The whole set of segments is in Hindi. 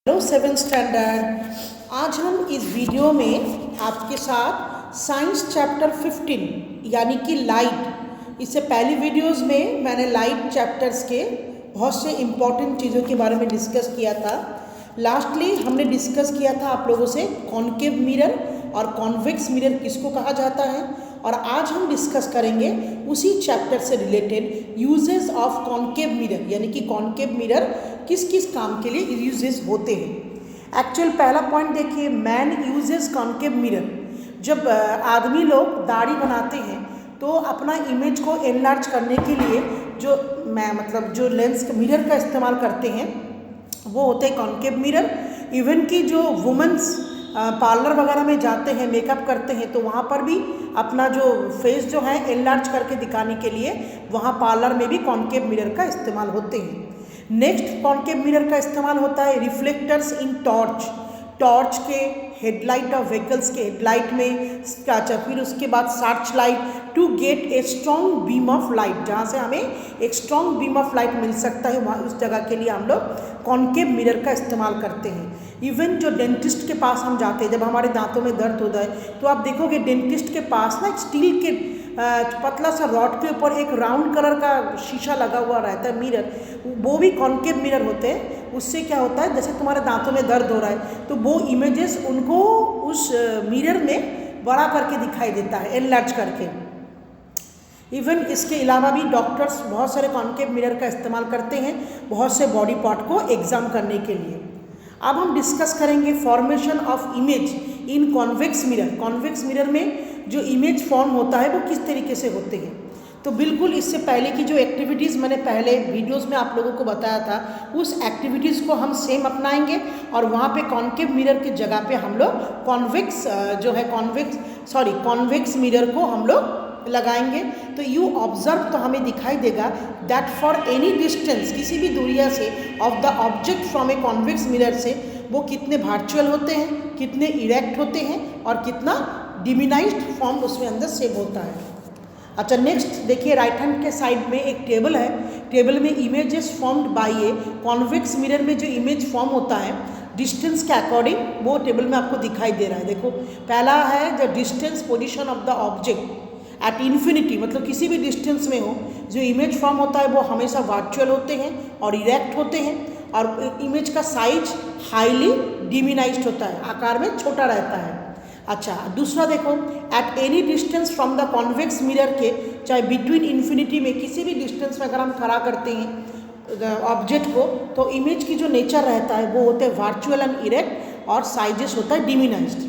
Hello seven standard. आज हम इस वीडियो में आपके साथ साइंस चैप्टर 15 यानी कि लाइट, इससे पहली वीडियोस में मैंने लाइट चैप्टर्स के बहुत से इम्पॉर्टेंट चीज़ों के बारे में डिस्कस किया था। लास्टली हमने डिस्कस किया था आप लोगों से कॉन्केव मिरर और कॉन्वेक्स मिरर किसको कहा जाता है, और आज हम डिस्कस करेंगे उसी चैप्टर से related uses of concave mirror, यानी कि कॉन्केव मिरर किस किस काम के लिए यूजेस होते हैं। एक्चुअल पहला पॉइंट देखिए, मैन यूजेस कॉन्केव मिरर। जब आदमी लोग दाढ़ी बनाते हैं तो अपना इमेज को एनलार्ज करने के लिए जो लेंस मिरर का इस्तेमाल करते हैं वो होते हैं कॉन्केव मिरर। इवन कि जो वुमेंस पार्लर वगैरह में जाते हैं, मेकअप करते हैं, तो वहाँ पर भी अपना जो फेस जो है एनलार्ज करके दिखाने के लिए वहाँ पार्लर में भी कॉन्केव मिरर का इस्तेमाल होते हैं। नेक्स्ट कॉन्केव मिरर का इस्तेमाल होता है रिफ्लेक्टर्स इन टॉर्च के हेडलाइट ऑफ व्हीकल्स के हेडलाइट में, फिर उसके बाद search light to get a strong beam of light, जहाँ से हमें एक स्ट्रॉन्ग बीम ऑफ लाइट मिल सकता है, वहाँ उस जगह के लिए हम लोग कॉन्केव मिरर का इस्तेमाल करते हैं। इवन जो डेंटिस्ट के पास हम जाते हैं, जब हमारे दांतों में दर्द होता है तो आप देखोगे डेंटिस्ट के पास ना एक स्टील के पतला सा रॉड के ऊपर एक राउंड कलर का शीशा लगा हुआ रहता है मिरर, वो भी कॉन्केव मिरर होते हैं। उससे क्या होता है, जैसे तुम्हारे दांतों में दर्द हो रहा है तो वो इमेजेस उनको उस मिरर में बड़ा करके दिखाई देता है, एनलार्ज करके। इवन इसके अलावा भी डॉक्टर्स बहुत सारे कॉन्केव मिरर का इस्तेमाल करते हैं बहुत से बॉडी पार्ट को एग्जाम करने के लिए। अब हम डिस्कस करेंगे formation of image in convex mirror. Convex mirror में जो इमेज फॉर्म होता है वो किस तरीके से होते हैं। तो बिल्कुल इससे पहले की जो एक्टिविटीज़ मैंने पहले वीडियोस में आप लोगों को बताया था, उस एक्टिविटीज़ को हम सेम अपनाएंगे और वहाँ पे कॉन्केव मिरर की जगह पे हम लोग कॉन्वेक्स मिरर को हम लोग लगाएंगे। तो यू ऑब्जर्व, तो हमें दिखाई देगा दैट फॉर एनी डिस्टेंस, किसी भी दूरिया से of the object from A convex mirror से वो कितने वर्चुअल होते हैं, कितने इरेक्ट होते हैं और कितना डिमिनाइज्ड फॉर्म उसमें अंदर सेव होता है। अच्छा, नेक्स्ट देखिए, राइट हैंड के साइड में एक टेबल है। टेबल में images formed by A convex mirror में जो इमेज फॉर्म होता है डिस्टेंस के अकॉर्डिंग, वो टेबल में आपको दिखाई दे रहा है। देखो, पहला है the distance position of the object at infinity, मतलब किसी भी डिस्टेंस में हो जो इमेज फॉर्म होता है वो हमेशा वर्चुअल होते हैं और इरेक्ट होते हैं, और इमेज का साइज हाईली डिमिनाइज्ड होता है, आकार में छोटा रहता है। अच्छा, दूसरा देखो, at any distance from the convex mirror के, चाहे बिटवीन इन्फिनिटी में किसी भी डिस्टेंस में अगर हम खड़ा करते हैं ऑब्जेक्ट को, तो इमेज की जो नेचर रहता है वो होते हैं वर्चुअल एंड इरेक्ट और साइजेस होता है डिमिनाइज्ड।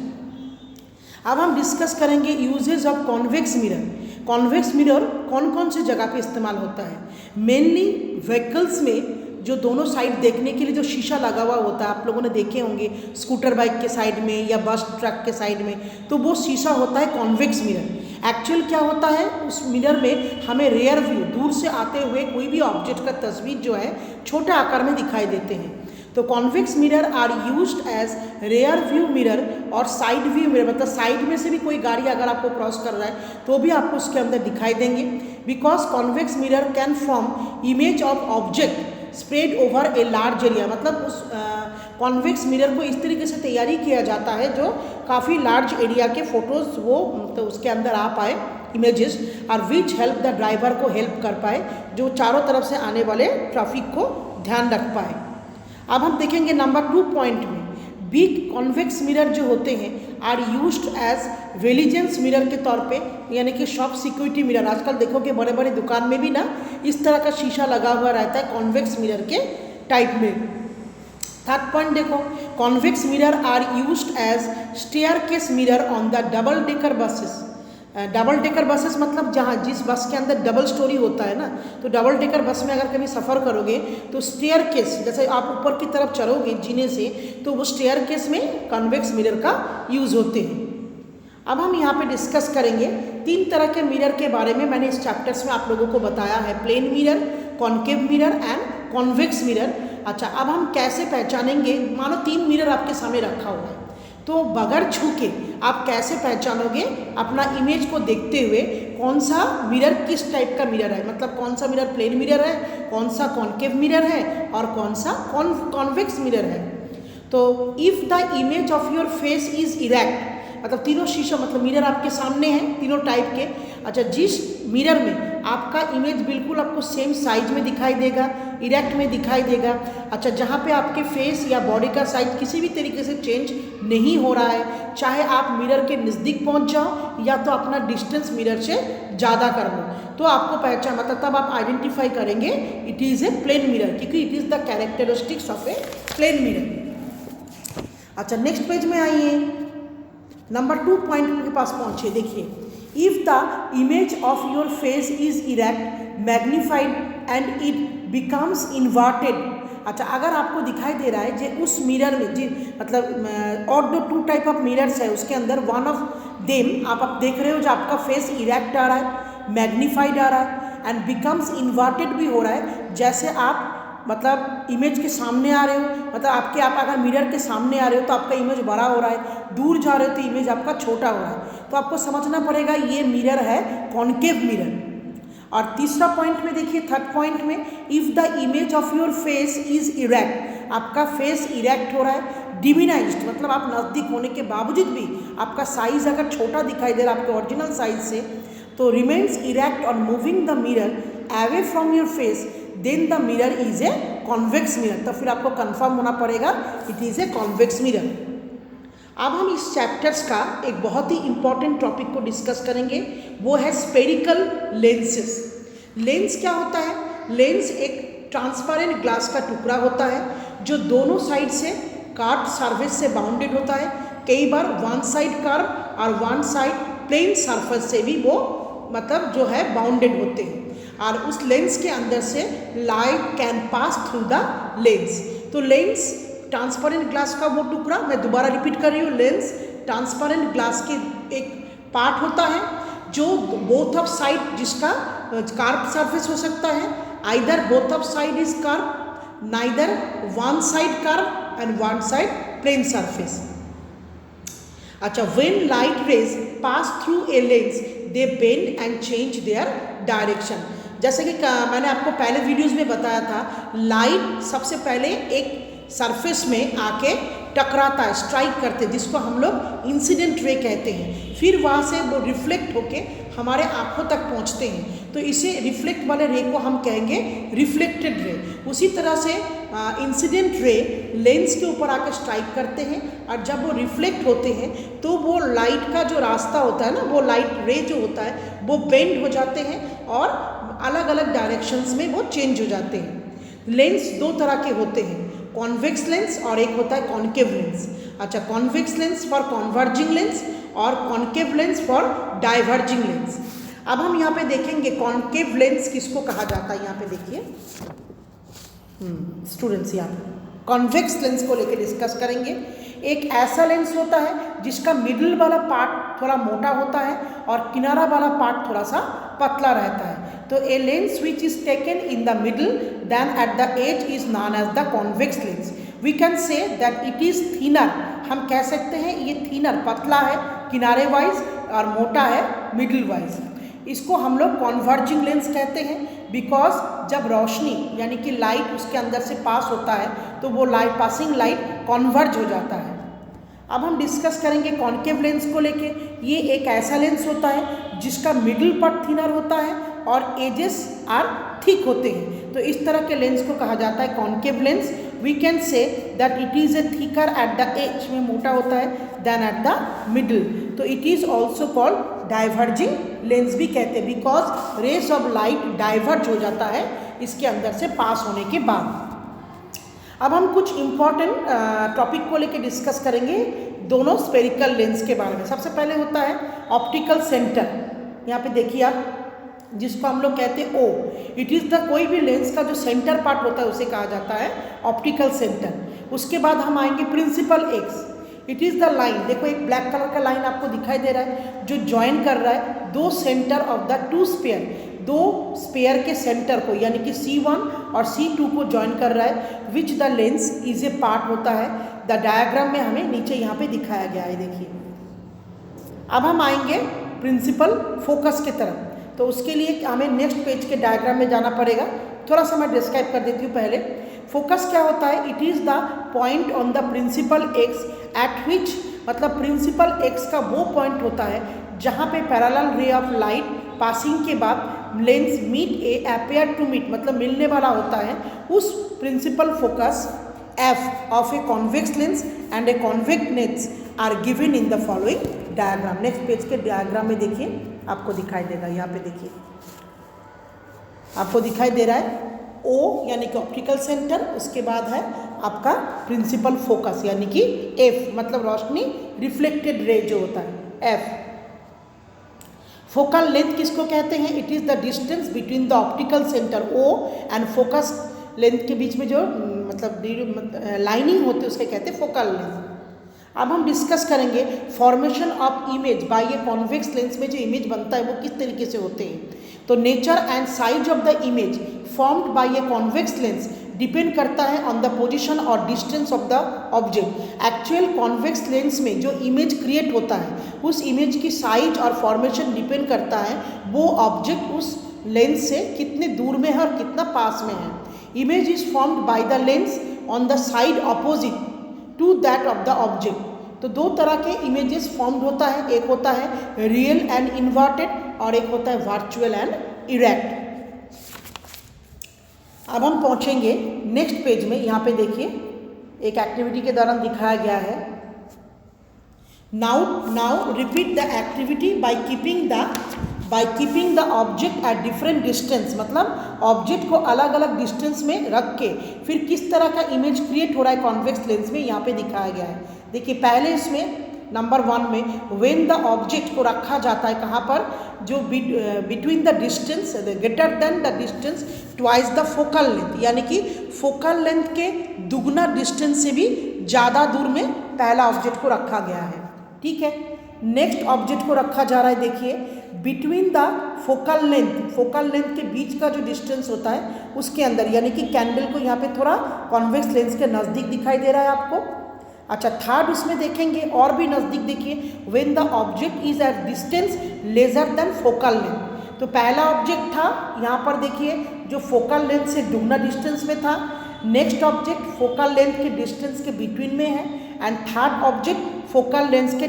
अब हम डिस्कस करेंगे usages of convex mirror. Convex mirror कौन कौन सी जगह पे इस्तेमाल होता है। मेनली व्हीकल्स में जो दोनों साइड देखने के लिए जो शीशा लगा हुआ होता है, आप लोगों ने देखे होंगे स्कूटर बाइक के साइड में या बस ट्रक के साइड में, तो वो शीशा होता है कॉन्वेक्स मिरर। एक्चुअल क्या होता है, उस मिरर में हमें रियर व्यू, दूर से आते हुए कोई भी ऑब्जेक्ट का तस्वीर जो है छोटे आकार में दिखाई देते हैं। तो convex mirror are used as rear view mirror और साइड व्यू मिरर, मतलब साइड में से भी कोई गाड़ी अगर आपको क्रॉस कर रहा है तो भी आपको उसके अंदर दिखाई देंगे। Because convex mirror can form image of object spread over a large area, मतलब उस कॉन्वेक्स मिरर को इस तरीके से तैयारी किया जाता है जो काफ़ी लार्ज एरिया के फोटोज़ वो तो उसके अंदर आ पाए इमेजेस, और विच हेल्प द ड्राइवर को हेल्प कर पाए, जो चारों तरफ से आने वाले ट्रैफिक को ध्यान रख पाए। अब हम देखेंगे नंबर 2 पॉइंट में, बिग कॉन्वेक्स मिरर जो होते हैं are used as vigilance mirror के तौर पे, यानी कि शॉप सिक्योरिटी मिरर। आजकल देखोगे बड़े बड़े दुकान में भी ना इस तरह का शीशा लगा हुआ रहता है कॉन्वेक्स मिरर के टाइप में। थर्ड पॉइंट देखो, convex mirror are used as staircase mirror on the double decker buses. Double decker buses मतलब जहाँ जिस बस के अंदर डबल स्टोरी होता है ना, तो डबल डेकर बस में अगर कभी सफ़र करोगे तो स्टेयर केस, जैसे आप ऊपर की तरफ चढ़ोगे जीने से, तो वो स्टेयर केस में कॉन्वेक्स मिरर का यूज़ होते हैं। अब हम यहाँ पे डिस्कस करेंगे 3 तरह के मिरर के बारे में। मैंने इस चैप्टर्स में आप लोगों को बताया है, plane mirror, concave mirror and convex mirror. अच्छा, अब हम कैसे पहचानेंगे, मानो 3 मिरर आपके सामने रखा हुआ है, तो बगैर छू के आप कैसे पहचानोगे अपना इमेज को देखते हुए कौन सा मिरर किस टाइप का मिरर है, मतलब कौन सा मिरर प्लेन मिरर है, कौन सा कॉन्केव मिरर है और कौन सा कॉन्वेक्स मिरर है। तो if the image of your face is erect, मतलब तीनों शीशा मतलब मिरर आपके सामने हैं तीनों टाइप के। अच्छा, जिस मिरर में आपका इमेज बिल्कुल आपको सेम साइज में दिखाई देगा, इरेक्ट में दिखाई देगा। अच्छा, जहाँ पे आपके फेस या बॉडी का साइज किसी भी तरीके से चेंज नहीं हो रहा है, चाहे आप मिरर के नज़दीक पहुँच जाओ या तो अपना डिस्टेंस मिरर से ज़्यादा कर लो, तो आपको पहचान मतलब तब आप आइडेंटिफाई करेंगे it is a plane mirror, क्योंकि it is the characteristics of a plane mirror. अच्छा, नेक्स्ट पेज में आइए, नंबर 2 पॉइंट के पास पहुँचे। देखिए, if the image of your face is erect magnified and it becomes inverted. अच्छा, अगर आपको दिखाई दे रहा है जो उस मिरर में जी मतलब और दो 2 टाइप ऑफ मिरर्स है, उसके अंदर वन ऑफ देम आप देख रहे हो जो आपका फेस इरेक्ट आ रहा है, मैग्नीफाइड आ रहा है एंड बिकम्स इन्वर्टेड भी हो रहा है। जैसे आप मतलब इमेज के सामने आ रहे हो, मतलब आप अगर मिरर के सामने आ रहे हो तो आपका इमेज बड़ा हो रहा है, दूर जा रहे हो तो इमेज आपका छोटा हो रहा है। तो आपको समझना पड़ेगा ये मिरर है कॉन्केव मिरर। और तीसरा पॉइंट में देखिए, थर्ड पॉइंट में, if the image of your face is erect, आपका फेस इरेक्ट हो रहा है, डिमिनाइज्ड मतलब आप नज़दीक होने के बावजूद भी आपका साइज अगर छोटा दिखाई दे रहा है आपके ओरिजिनल साइज से, तो रिमेन्स इरेक्ट और moving the mirror away from your face, then the mirror is a convex mirror. तो फिर आपको कंफर्म होना पड़ेगा it is a convex mirror. अब हम इस चैप्टर्स का एक बहुत ही इंपॉर्टेंट टॉपिक को डिस्कस करेंगे, वो है स्पेरिकल लेंसेस। लेंस क्या होता है? लेंस एक ट्रांसपेरेंट ग्लास का टुकड़ा होता है जो दोनों साइड से कार्व सरफेस से बाउंडेड होता है। कई बार वन साइड कर्व और वन साइड प्लेन सरफेस से भी वो मतलब जो है बाउंडेड होते हैं, और उस लेंस के अंदर से light can pass through the lens. तो लेंस ट्रांसपेरेंट ग्लास का वो टुकड़ा, मैं दोबारा रिपीट कर रही हूँ, लेंस ट्रांसपेरेंट ग्लास के एक पार्ट होता है जो बोथ ऑफ साइड जिसका कार्व सरफेस हो सकता है, either both of side is curve, neither one side curve and one side plane surface. अच्छा, when light rays pass through a lens they bend and change their direction. जैसे कि मैंने आपको पहले वीडियोस में बताया था, लाइट सबसे पहले एक सरफेस में आके टकराता है, स्ट्राइक करते, जिसको हम लोग इंसिडेंट रे कहते हैं। फिर वहाँ से वो रिफ्लेक्ट होके हमारे आँखों तक पहुँचते हैं, तो इसे रिफ्लेक्ट वाले रे को हम कहेंगे रिफ्लेक्टेड रे। उसी तरह से इंसिडेंट रे लेंस के ऊपर आकर स्ट्राइक करते हैं, और जब वो रिफ्लेक्ट होते हैं तो वो लाइट का जो रास्ता होता है ना, वो लाइट रे जो होता है वो बेंड हो जाते हैं और अलग अलग डायरेक्शंस में वो चेंज हो जाते हैं। लेंस 2 तरह के होते हैं, कॉन्वेक्स लेंस और एक होता है कॉन्केव लेंस। अच्छा, convex lens for converging lens और concave lens for diverging lens. अब हम यहाँ पे देखेंगे कॉन्केव लेंस किसको कहा जाता है। यहाँ पे देखिए स्टूडेंट्स, यहाँ पे कॉन्वेक्स लेंस को लेकर डिस्कस करेंगे। एक ऐसा लेंस होता है जिसका मिडिल वाला पार्ट थोड़ा मोटा होता है और किनारा वाला पार्ट थोड़ा सा पतला रहता है। तो a lens which is taken in the middle then at the edge is known as the convex lens. We can say that it is thinner, हम कह सकते हैं ये थिनर पतला है किनारे वाइज और मोटा है मिडिल वाइज। इसको हम लोग कॉन्वर्जिंग लेंस कहते हैं, बिकॉज जब रोशनी यानी कि लाइट उसके अंदर से पास होता है तो वो लाइट पासिंग लाइट कॉन्वर्ज हो जाता है। अब हम डिस्कस करेंगे कॉन्केव लेंस को लेके। ये एक ऐसा लेंस होता है जिसका मिडिल पार्ट थिनर होता है और एजेस आर थिक होते हैं, तो इस तरह के लेंस को कहा जाता है concave lens. We can say that it is a thicker at the edge, में मोटा होता है, देन एट द मिडिल। तो it is also called diverging lens भी कहते हैं, because rays of light diverge हो जाता है इसके अंदर से पास होने के बाद। अब हम कुछ इम्पॉर्टेंट टॉपिक को लेकर डिस्कस करेंगे दोनों स्पेरिकल लेंस के बारे में। सबसे पहले होता है ऑप्टिकल सेंटर। यहाँ पे देखिए आप, जिसको हम लोग कहते हैं ओ, इट इज़ द कोई भी लेंस का जो सेंटर पार्ट होता है उसे कहा जाता है ऑप्टिकल सेंटर। उसके बाद हम आएंगे principal axis. It is the line, देखो एक ब्लैक कलर का लाइन आपको दिखाई दे रहा है जो ज्वाइन कर रहा है दो centre of the two sphere, दो स्पेयर के सेंटर को यानी कि C1 और C2 को ज्वाइन कर रहा है, which the lens is a part होता है। द डायग्राम में हमें नीचे यहाँ पे दिखाया गया है, देखिए। अब हम आएंगे प्रिंसिपल फोकस की तरफ, तो उसके लिए हमें नेक्स्ट पेज के डायग्राम में जाना पड़ेगा। थोड़ा सा मैं डिस्क्राइब कर देती हूँ पहले। फोकस क्या होता है? It is the point on the principal axis at which, मतलब प्रिंसिपल एक्स का वो पॉइंट होता है जहाँ पे parallel ray of light passing के बाद lens meet a appear to meet, मतलब मिलने वाला होता है। उस principal focus F of a convex lens and a convex lens are given in the following diagram. Next page के डायग्राम में देखिए, आपको दिखाई देगा, यहाँ पे देखिए आपको दिखाई दे रहा है ओ यानी कि ऑप्टिकल सेंटर, उसके बाद है आपका प्रिंसिपल फोकस यानी कि एफ, मतलब रोशनी रिफ्लेक्टेड रे जो होता है एफ। फोकल लेंथ किसको कहते हैं? It is the distance between the optical centre O and focus length के बीच में जो मतलब लाइनिंग होती है उसके कहते हैं फोकल लेंथ। अब हम डिस्कस करेंगे formation of image by A convex lens में जो इमेज बनता है वो किस तरीके से होते हैं। तो nature and size of the image formed by A convex lens depend करता है ऑन द पोजीशन और distance of the object. Actual convex lens में जो इमेज क्रिएट होता है उस इमेज की साइज और फॉर्मेशन डिपेंड करता है वो ऑब्जेक्ट उस लेंस से कितने दूर में है और कितना पास में है। Image is formed by the lens on the side opposite to that of the object. तो दो तरह के इमेजेस फॉर्म्ड होता है, एक होता है रियल एंड इन्वर्टेड और एक होता है वर्चुअल एंड इरेक्ट। अब हम पहुंचेंगे नेक्स्ट पेज में, यहाँ पे देखिए एक एक्टिविटी के दौरान दिखाया गया है। Now repeat the activity by keeping the object at different distance, मतलब ऑब्जेक्ट को अलग अलग डिस्टेंस में रख के फिर किस तरह का इमेज क्रिएट हो रहा है कॉन्वेक्स लेंस में, यहाँ पे दिखाया गया है। देखिए पहले इसमें नंबर 1 में व्हेन द ऑब्जेक्ट को रखा जाता है कहाँ पर, जो between the distance greater than the distance twice the focal length, यानी कि फोकल लेंथ के दुगना डिस्टेंस से भी ज़्यादा दूर में पहला ऑब्जेक्ट को रखा गया है। ठीक है, नेक्स्ट ऑब्जेक्ट को रखा जा रहा है, देखिए बिटवीन द फोकल लेंथ के बीच का जो डिस्टेंस होता है उसके अंदर, यानी कि कैंडल को यहाँ पे थोड़ा कॉन्वेक्स लेंस के नज़दीक दिखाई दे रहा है आपको। अच्छा, थर्ड उसमें देखेंगे और भी नज़दीक, देखिए when the object is at distance lesser than focal length. तो पहला ऑब्जेक्ट था यहाँ पर देखिए जो फोकल लेंथ से दुगना डिस्टेंस में था, नेक्स्ट ऑब्जेक्ट फोकल लेंथ के डिस्टेंस के बिटवीन में है and third object focal length के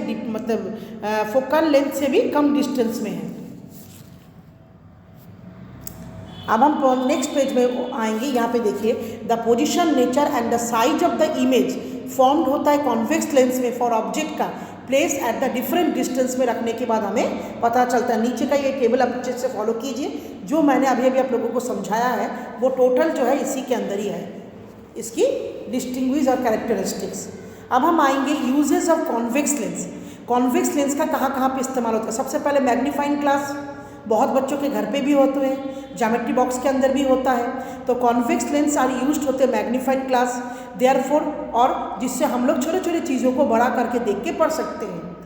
फोकल लेंथ से भी कम डिस्टेंस में है। अब हम नेक्स्ट पेज में आएंगे, यहाँ पे देखिए the position, nature and the size of the image formed होता है कॉन्वेक्स लेंस में फॉर ऑब्जेक्ट का place at the different distance में रखने के बाद हमें पता चलता है। नीचे का ये टेबल आप अच्छे से फॉलो कीजिए, जो मैंने अभी आप लोगों को समझाया है वो टोटल जो है इसी के अंदर ही है, इसकी डिस्टिंग्विश और कैरेक्टरिस्टिक्स। अब हम आएंगे uses of convex lens. Convex lens का कहाँ कहाँ पे इस्तेमाल होता है? सबसे पहले मैग्नीफाइंग ग्लास, बहुत बच्चों के घर पे भी होते हैं, ज्योमेट्री बॉक्स के अंदर भी होता है। तो कॉन्वेक्स लेंस आर यूज्ड होते हैं मैग्नीफाइंग ग्लास देयरफॉर, और जिससे हम लोग छोटे छोटे चीज़ों को बड़ा करके देख के पढ़ सकते हैं।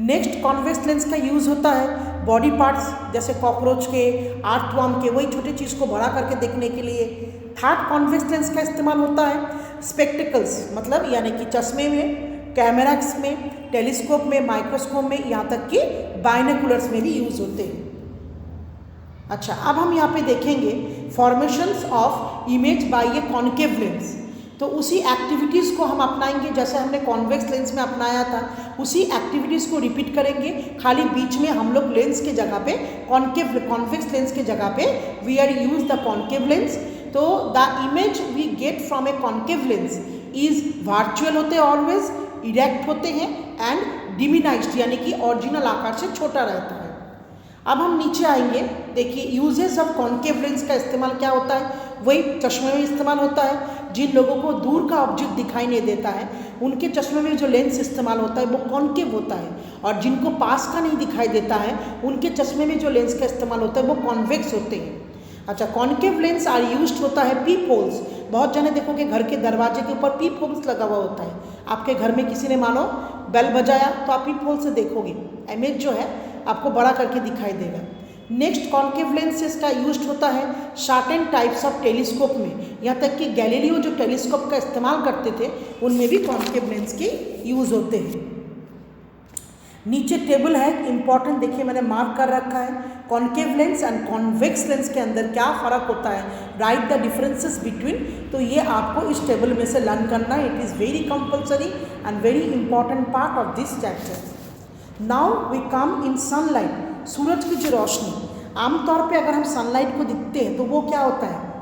नेक्स्ट कॉन्वेक्स लेंस का यूज़ होता है बॉडी पार्ट्स जैसे कॉकरोच के, आर्थवर्म के, वही छोटी चीज़ को बड़ा करके देखने के लिए। थर्ड कॉन्वेक्स लेंस का इस्तेमाल होता है स्पेक्टिकल्स, मतलब यानी कि चश्मे में, कैमरास में, टेलीस्कोप में, माइक्रोस्कोप में, यहाँ तक कि बाइनोकुलर्स में भी यूज़ होते हैं। अच्छा, अब हम यहाँ पे देखेंगे formations of image by A concave lens. तो उसी एक्टिविटीज़ को हम अपनाएंगे जैसे हमने कॉन्वेक्स लेंस में अपनाया था, उसी एक्टिविटीज़ को रिपीट करेंगे, खाली बीच में हम लोग लेंस के जगह पे कॉन्वेक्स लेंस के जगह पे we are use the concave lens. तो the image we get from a concave lens is virtual होते हैं, ऑलवेज इरेक्ट होते हैं एंड डिमिनाइज्ड, यानी कि ओरिजिनल आकार से छोटा रहता है। अब हम नीचे आएंगे, देखिए यूजेस ऑफ कॉन्केव लेंस का इस्तेमाल क्या होता है, वही चश्मे में इस्तेमाल होता है। जिन लोगों को दूर का ऑब्जेक्ट दिखाई नहीं देता है उनके चश्मे में जो लेंस इस्तेमाल होता है वो कॉन्केव होता है, और जिनको पास का नहीं दिखाई देता है उनके चश्मे में जो लेंस का इस्तेमाल होता है वो कॉन्वेक्स होते हैं। अच्छा, कॉन्केव लेंस आर यूज्ड होता है पीप होल्स। बहुत जने देखोगे घर के दरवाजे के ऊपर पीप होल्स लगा हुआ होता है। आपके घर में किसी ने मानो बेल बजाया तो आप पीप होल से देखोगे, इमेज जो है आपको बड़ा करके दिखाई देगा। नेक्स्ट कॉन्केव लेंसेज का यूज होता है सर्टेन टाइप्स ऑफ टेलीस्कोप में, यहाँ तक कि गैलीलियो जो टेलीस्कोप का इस्तेमाल करते थे उनमें भी कॉन्केव लेंस के यूज़ होते हैं। नीचे टेबल है इंपॉर्टेंट, देखिए मैंने मार्क कर रखा है। Concave lens and convex lens के अंदर क्या फ़र्क होता है, राइट द डिफरेंसेस बिटवीन। तो ये आपको इस टेबल में से लर्न करना है। It is very compulsory and very important part of this chapter. Now we come in sunlight. सूरज की जो रोशनी, आमतौर पे अगर हम सनलाइट को दिखते हैं तो वो क्या होता है,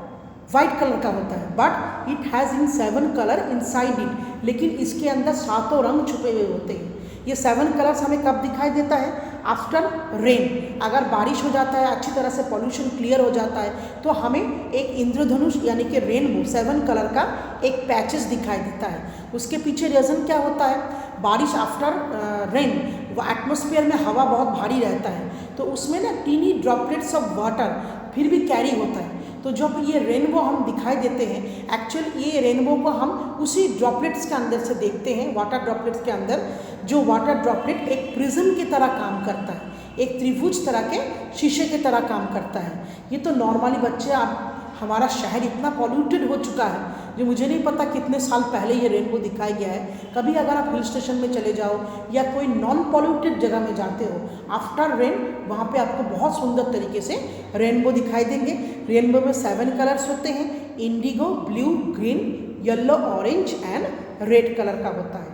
वाइट कलर का होता है, but it has in 7 colour inside it. लेकिन इसके अंदर 7 रंग छुपे हुए होते हैं। ये 7 कलर्स हमें कब दिखाई देता है, आफ्टर रेन। अगर बारिश हो जाता है, अच्छी तरह से पॉल्यूशन क्लियर हो जाता है, तो हमें एक इंद्रधनुष यानी कि रेनबो 7 कलर का एक पैचेस दिखाई देता है। उसके पीछे रीज़न क्या होता है, बारिश आफ्टर रेन, वो एटमॉस्फेयर में हवा बहुत भारी रहता है, तो उसमें ना टीनी ड्रॉपलेट्स ऑफ वाटर फिर भी कैरी होता है। तो जब ये रेनबो हम दिखाई देते हैं, एक्चुअल ये रेनबो को हम उसी ड्रॉपलेट्स के अंदर से देखते हैं, वाटर ड्रॉपलेट्स के अंदर। जो वाटर ड्रॉपलेट एक प्रिज्म की तरह काम करता है, एक त्रिभुज तरह के शीशे की तरह काम करता है। ये तो नॉर्मली बच्चे, आप हमारा शहर इतना पॉल्यूटेड हो चुका है, जो मुझे नहीं पता कितने साल पहले ये रेनबो दिखाया गया है। कभी अगर आप हिल स्टेशन में चले जाओ या कोई नॉन पॉल्यूटेड जगह में जाते हो, आफ्टर रेन वहाँ पे आपको बहुत सुंदर तरीके से रेनबो दिखाई देंगे। रेनबो में 7 कलर्स होते हैं, Indigo, blue, green, yellow, orange and red colour का होता है।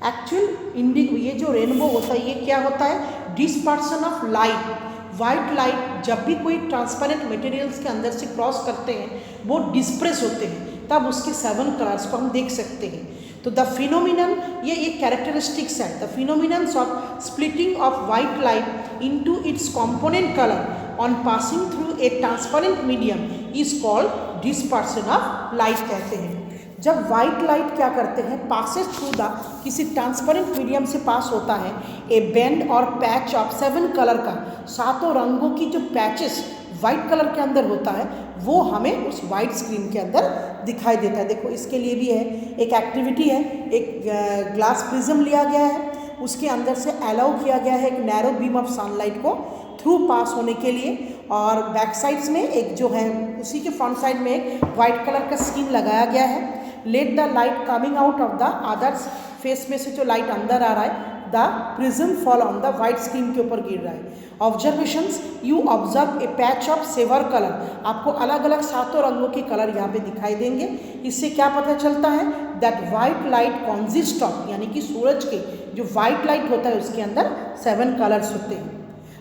एक्चुअल इंडिगो, ये जो रेनबो होता है, ये क्या होता है, dispersion of light. White light जब भी कोई ट्रांसपेरेंट मटेरियल्स के अंदर से क्रॉस करते हैं, वो डिस्प्रेस होते हैं, तब उसके 7 कलर्स को हम देख सकते हैं। तो द फिनोमिनन, ये एक कैरेक्टरिस्टिक्स है, the phenomenons of splitting of white light into its component colour on passing through a transparent medium is called dispersion of light कहते हैं। जब वाइट लाइट क्या करते हैं, पासेस थ्रू द किसी ट्रांसपेरेंट मीडियम से पास होता है, ए बैंड और पैच ऑफ 7 कलर का, 7 रंगों की जो पैचेस वाइट कलर के अंदर होता है, वो हमें उस वाइट स्क्रीन के अंदर दिखाई देता है। देखो इसके लिए भी है एक एक्टिविटी है, एक ग्लास प्रिज्म लिया गया है, उसके अंदर से अलाउ किया गया है एक नैरो बीम ऑफ सनलाइट को थ्रू पास होने के लिए, और बैक साइड्स में एक जो है उसी के फ्रंट साइड में एक वाइट कलर का स्क्रीन लगाया गया है। Let the light coming out of the others face में से जो लाइट अंदर आ रहा है, the prism fall on the white screen के ऊपर गिर रहा है। Observations, you observe a patch of seven colour, आपको अलग अलग 7 रंगों के कलर यहाँ पे दिखाई देंगे। इससे क्या पता चलता है, दैट वाइट लाइट कॉन्जिस्ट ऑफ, यानी कि सूरज के जो वाइट लाइट होता है उसके अंदर 7 कलर्स होते हैं।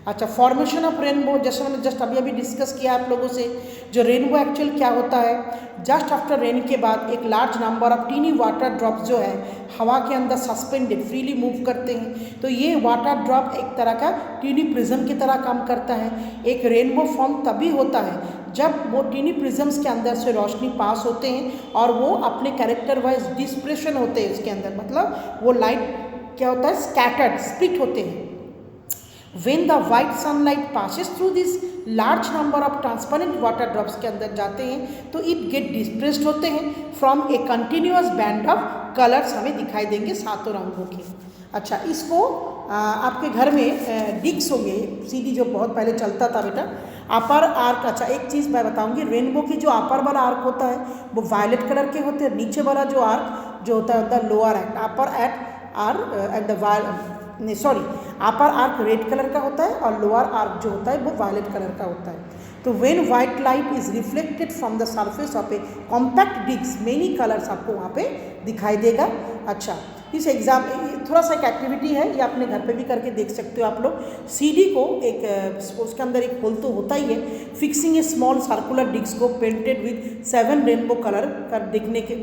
अच्छा, फॉर्मेशन ऑफ रेनबो, जैसे मैंने जस्ट अभी डिस्कस किया आप लोगों से, जो रेनबो एक्चुअल क्या होता है, जस्ट आफ्टर रेन के बाद एक large number of tiny water drops जो है हवा के अंदर सस्पेंडेड फ्रीली मूव करते हैं। तो ये वाटर ड्रॉप एक तरह का टीनी प्रिज्म की तरह काम करता है। एक रेनबो फॉर्म तभी होता है जब वो टीनी प्रिज्म्स के अंदर से रोशनी पास होते हैं और वो अपने कैरेक्टर वाइज डिस्प्रेशन होते हैं उसके अंदर, मतलब वो लाइट क्या होता है, स्कैटर्ड, स्प्लिट होते हैं। When the white sunlight passes through this large number of transparent water drops के अंदर जाते हैं तो it get dispersed होते हैं from a continuous band of colors, हमें दिखाई देंगे 7 रंगों के। अच्छा, इसको आपके घर में डिक्स होंगे, सीडी जो बहुत पहले चलता था बेटा, अपर आर्क। अच्छा, एक चीज़ मैं बताऊंगी, रेनबो की जो अपर वाला आर्क होता है वो वायलेट कलर के होते हैं, नीचे वाला जो आर्क जो होता है the lower act upper at are at the upper arc red colour का होता है और लोअर आर्क जो होता है वो वायलेट कलर का होता है। तो when white light is reflected from the surface of a compact disc, many colours आपको वहाँ पे दिखाई देगा। अच्छा, इस एग्जाम थोड़ा सा एक एक्टिविटी है, ये अपने घर पे भी करके देख सकते हो आप लोग। सीडी को एक उसके अंदर एक होल तो होता ही है, फिक्सिंग ए स्मॉल सर्कुलर डिस्क को पेंटेड विद 7 रेनबो कलर कर दिखने के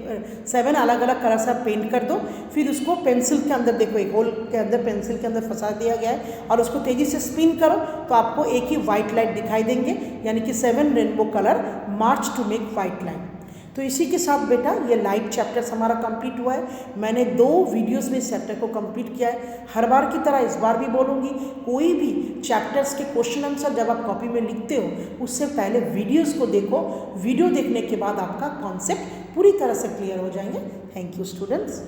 7 अलग अलग कलर से पेंट कर दो। फिर उसको पेंसिल के अंदर, देखो एक होल के अंदर पेंसिल के अंदर फंसा दिया गया है और उसको तेज़ी से स्पिन करो तो आपको एक ही वाइट लाइट दिखाई देंगे, यानी कि 7 rainbow colour March two make white light. तो इसी के साथ बेटा ये लाइट चैप्टर्स हमारा कंप्लीट हुआ है। मैंने 2 वीडियोस में इस चैप्टर को कंप्लीट किया है। हर बार की तरह इस बार भी बोलूँगी, कोई भी चैप्टर्स के क्वेश्चन आंसर जब आप कॉपी में लिखते हो उससे पहले वीडियोस को देखो। वीडियो देखने के बाद आपका कॉन्सेप्ट पूरी तरह से क्लियर हो जाएंगे। Thank you students.